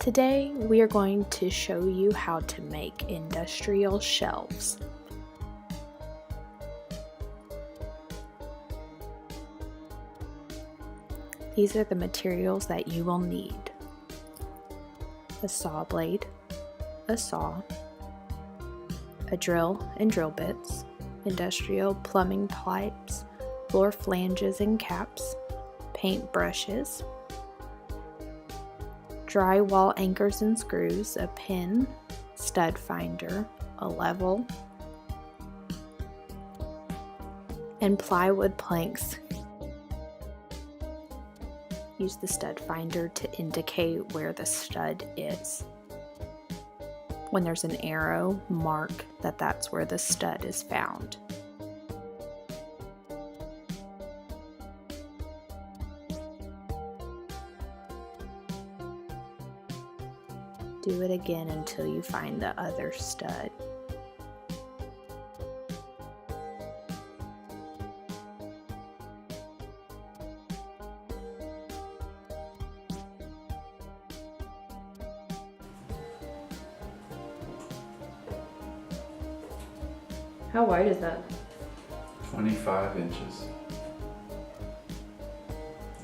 Today we are going to show you how to make industrial shelves. These are the materials that you will need: a saw blade, a saw, a drill and drill bits, industrial plumbing pipes, floor flanges and caps, paint brushes, drywall anchors and screws, a pin, stud finder, a level, and plywood planks. Use the stud finder to indicate where the stud is. When there's an arrow, mark that that's where the stud is found. Do it again until you find the other stud. How wide is that? 25 inches.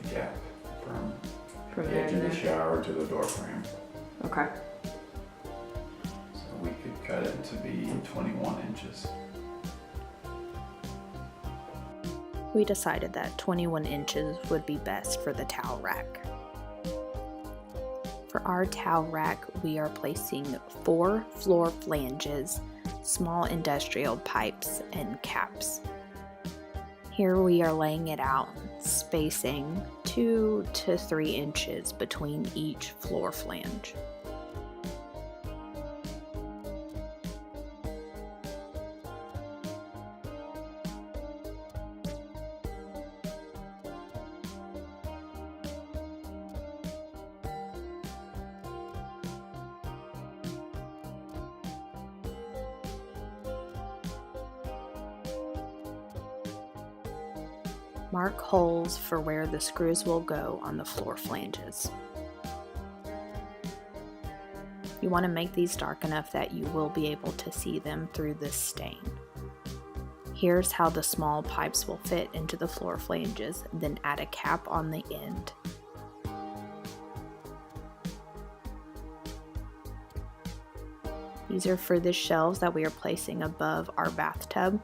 The gap from the edge of the shower to the door frame. Okay. So we could cut it to be 21 inches. We decided that 21 inches would be best for the towel rack. For our towel rack, we are placing 4 floor flanges, small industrial pipes, and caps. Here we are laying it out, spacing 2 to 3 inches between each floor flange. Mark holes for where the screws will go on the floor flanges. You want to make these dark enough that you will be able to see them through this stain. Here's how the small pipes will fit into the floor flanges, then add a cap on the end. These are for the shelves that we are placing above our bathtub.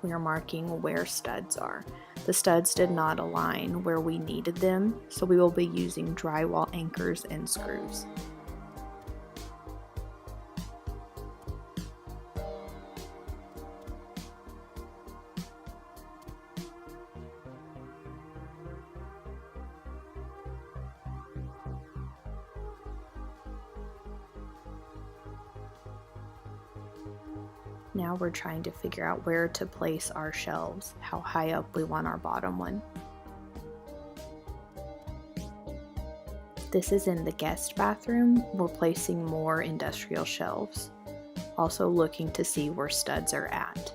We are marking where studs are. The studs did not align where we needed them, so we will be using drywall anchors and screws. Now we're trying to figure out where to place our shelves, how high up we want our bottom one. This is in the guest bathroom. We're placing more industrial shelves, also looking to see where studs are at.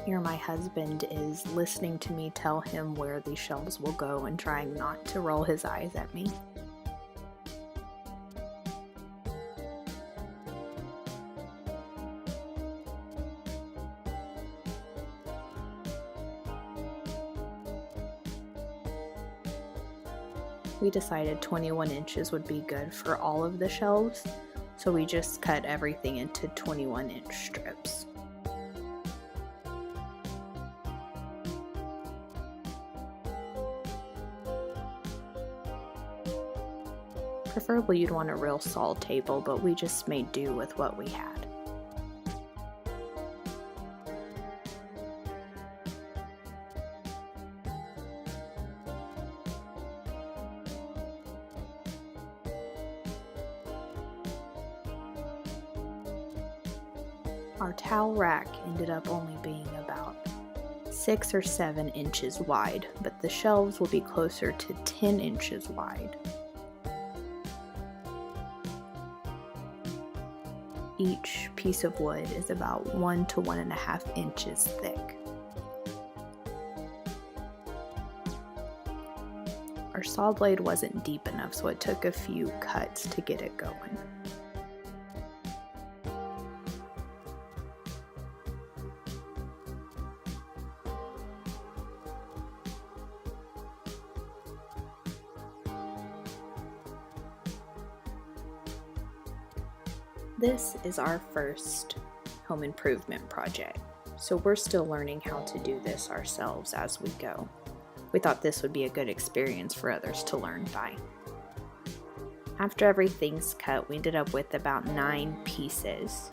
Here my husband is listening to me tell him where these shelves will go and trying not to roll his eyes at me. We decided 21 inches would be good for all of the shelves, so we just cut everything into 21-inch strips. Preferably you'd want a real saw table, but we just made do with what we had. Our towel rack ended up only being about 6 or 7 inches wide, but the shelves will be closer to 10 inches wide. Each piece of wood is about 1 to 1.5 inches thick. Our saw blade wasn't deep enough, so it took a few cuts to get it going. This is our first home improvement project, so we're still learning how to do this ourselves as we go. We thought this would be a good experience for others to learn by. After everything's cut, we ended up with about 9 pieces.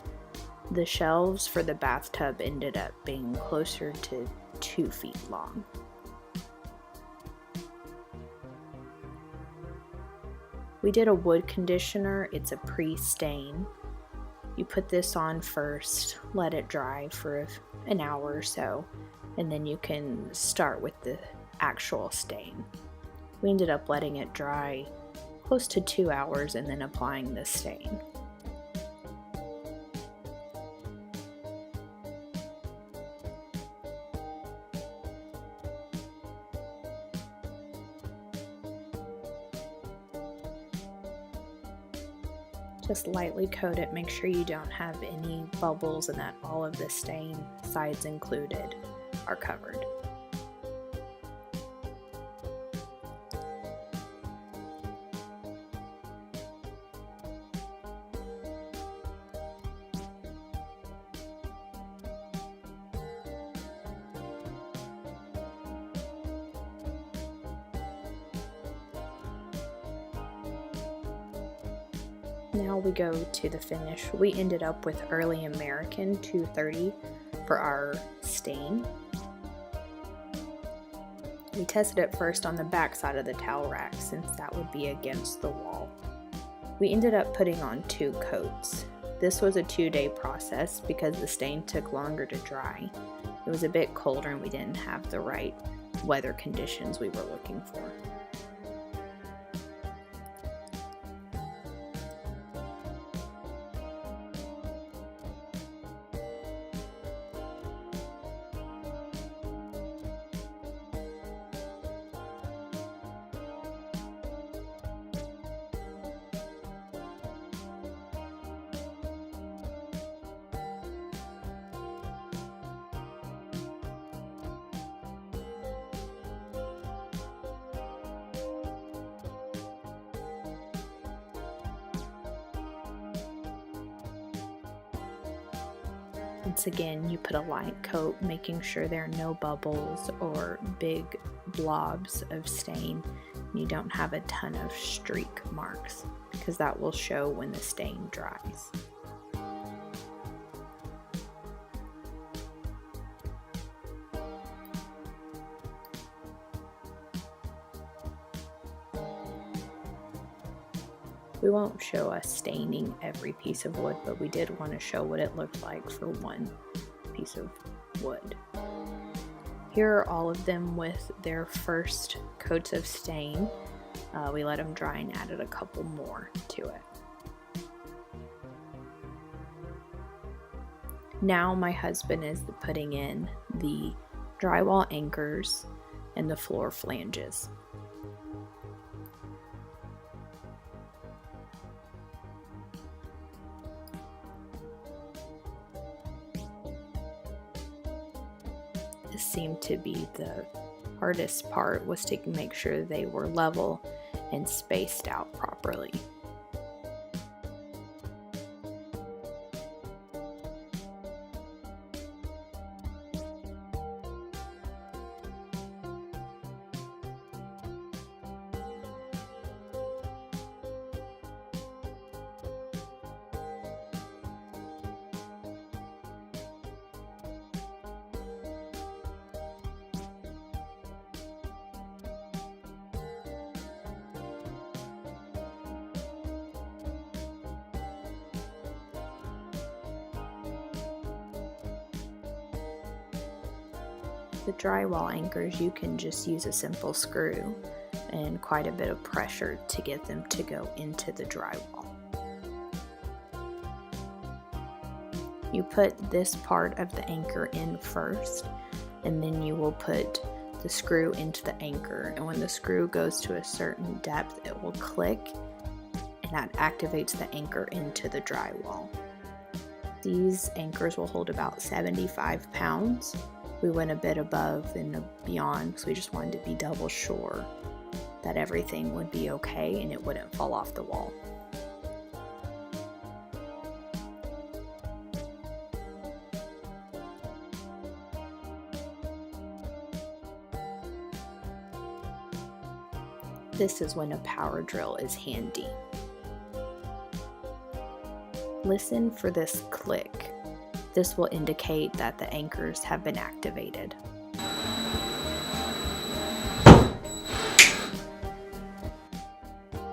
The shelves for the bathtub ended up being closer to 2 feet long. We did a wood conditioner. It's a pre-stain. You put this on first, let it dry for an hour or so, and then you can start with the actual stain. We ended up letting it dry close to 2 hours and then applying the stain. Just lightly coat it, make sure you don't have any bubbles and that all of the stain, sides included, are covered. Now we go to the finish. We ended up with Early American 230 for our stain. We tested it first on the back side of the towel rack since that would be against the wall. We ended up putting on 2 coats. This was a 2-day process because the stain took longer to dry. It was a bit colder and we didn't have the right weather conditions we were looking for. Once again, you put a light coat, making sure there are no bubbles or big blobs of stain. You don't have a ton of streak marks because that will show when the stain dries. We won't show us staining every piece of wood, but we did want to show what it looked like for one piece of wood. Here are all of them with their first coats of stain. We let them dry and added a couple more to it. Now my husband is putting in the drywall anchors and the floor flanges. This seemed to be the hardest part, was to make sure they were level and spaced out properly. The drywall anchors, you can just use a simple screw and quite a bit of pressure to get them to go into the drywall. You put this part of the anchor in first, and then you will put the screw into the anchor, and when the screw goes to a certain depth, it will click, and that activates the anchor into the drywall. These anchors will hold about 75 pounds. We went a bit above and beyond because we just wanted to be double sure that everything would be okay and it wouldn't fall off the wall. This is when a power drill is handy. Listen for this click. This will indicate that the anchors have been activated.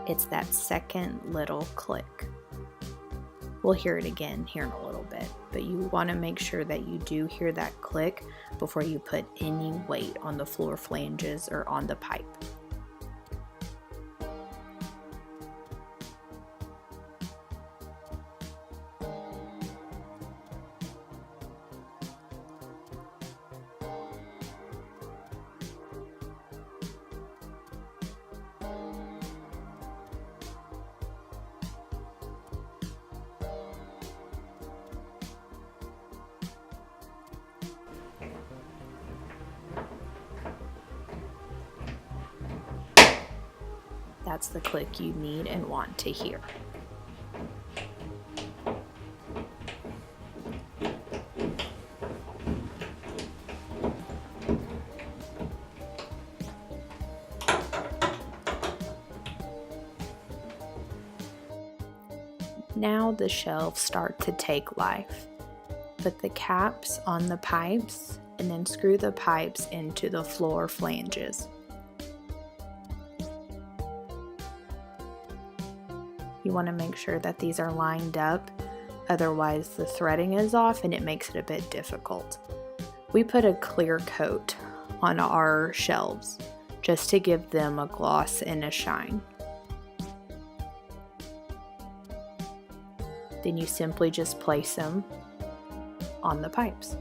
It's that second little click. We'll hear it again here in a little bit, but you want to make sure that you do hear that click before you put any weight on the floor flanges or on the pipe. That's the click you need and want to hear. Now the shelves start to take life. Put the caps on the pipes and then screw the pipes into the floor flanges. You want to make sure that these are lined up, otherwise the threading is off and it makes it a bit difficult. We put a clear coat on our shelves just to give them a gloss and a shine. Then you simply just place them on the pipes.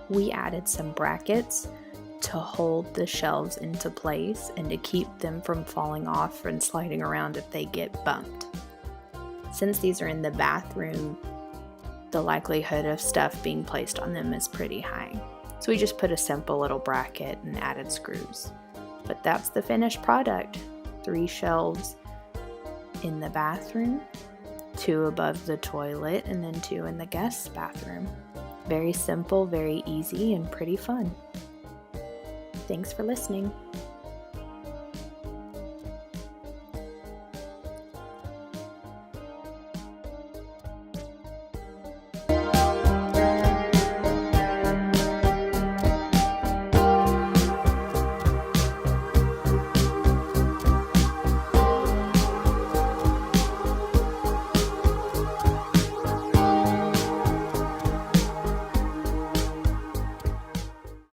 We added some brackets to hold the shelves into place and to keep them from falling off and sliding around if they get bumped. Since these are in the bathroom, the likelihood of stuff being placed on them is pretty high. So we just put a simple little bracket and added screws. But that's the finished product. 3 shelves in the bathroom, 2 above the toilet, and then 2 in the guest's bathroom. Very simple, very easy, and pretty fun. Thanks for listening.